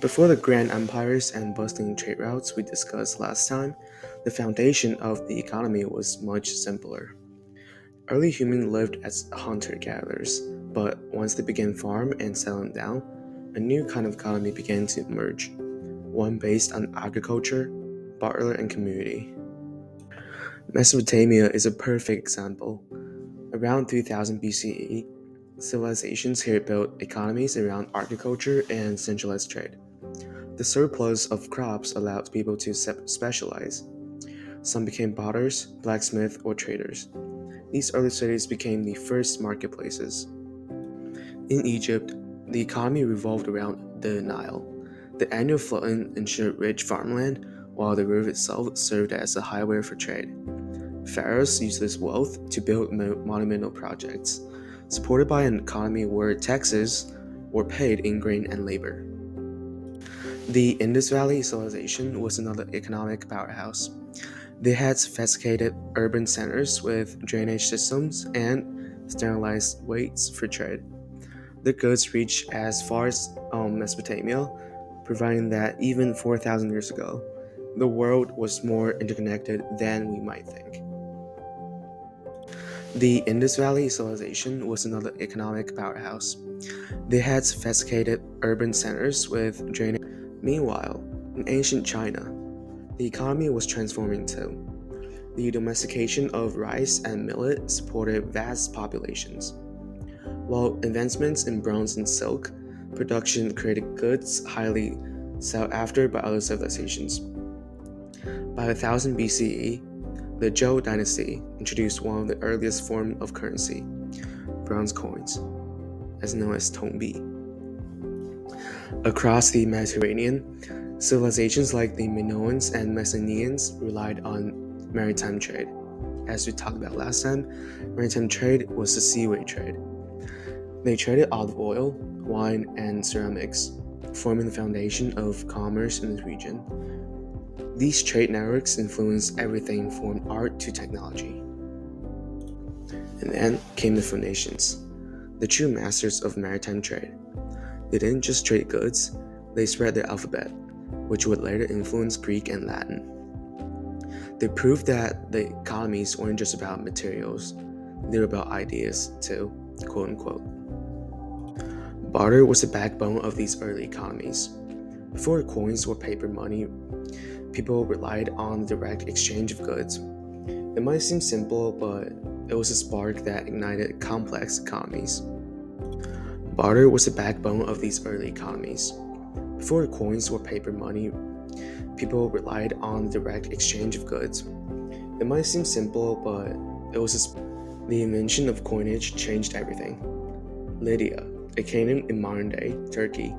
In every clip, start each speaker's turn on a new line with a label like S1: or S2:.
S1: Before the grand empires and bustling trade routes we discussed last time, the foundation of the economy was much simpler. Early humans lived as hunter gatherers, but once they began farm and settling down, a new kind of economy began to emerge, one based on agriculture, barter, and community. Mesopotamia is a perfect example. Around 3000 BCE, civilizations here built economies around agriculture and centralized trade. The surplus of crops allowed people to specialize. Some became potters, blacksmiths, or traders. These early cities became the first marketplaces. In Egypt, the economy revolved around the Nile. The annual flooding ensured rich farmland, while the river itself served as a highway for trade. Pharaohs used this wealth to build monumental projects, supported by an economy where taxes were paid in grain and labor. The Indus Valley civilization was another economic powerhouse. They had sophisticated urban centers with drainage systems and sterilized ways for trade. The goods reached as far as Mesopotamia, providing that even 4,000 years ago, the world was more interconnected than we might think. The Indus Valley civilization was another economic powerhouse. They had sophisticated urban centers with drainage. Meanwhile, in ancient China, the economy was transforming too. The domestication of rice and millet supported vast populations, while advancements in bronze and silk production created goods highly sought after by other civilizations. By 1000 BCE, the Zhou dynasty introduced one of the earliest forms of currency, bronze coins, as known as tongbi. Across the Mediterranean, civilizations like the Minoans and Messenians relied on maritime trade. As we talked about last time, maritime trade was the seaway trade. They traded olive oil, wine, and ceramics, forming the foundation of commerce in the region. These trade networks influenced everything from art to technology. And then came the Phoenicians, the true masters of maritime trade. They didn't just trade goods, they spread their alphabet, which would later influence Greek and Latin. They proved that the economies weren't just about materials, they were about ideas too, quote unquote. Barter was the backbone of these early economies. Before coins or paper money, people relied on the direct exchange of goods. It might seem simple, but it was a spark that ignited complex economies. Barter was the backbone of these early economies. Before coins or paper money, people relied on the direct exchange of goods. It might seem simple, but the invention of coinage changed everything. Lydia, a kingdom in modern-day Turkey,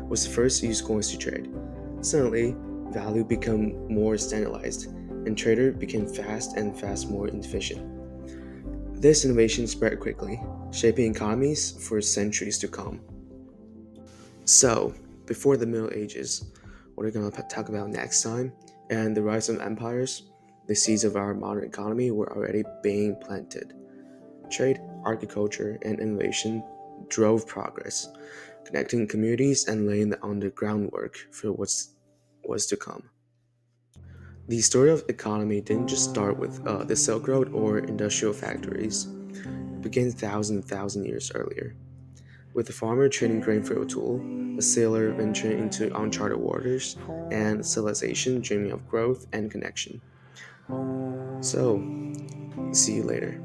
S1: was the first to use coins to trade. Suddenly, value became more standardized, and trader became fast more efficient. This innovation spread quickly, shaping economies for centuries to come. So, before the Middle Ages, what we're going to talk about next time, and the rise of empires, the seeds of our modern economy were already being planted. Trade, agriculture, and innovation drove progress, connecting communities and laying the groundwork for what was to come. The story of economy didn't just start with the Silk Road or industrial factories. It began thousand years earlier, with a farmer trading grain for a tool, a sailor venturing into uncharted waters, and civilization dreaming of growth and connection. So, see you later.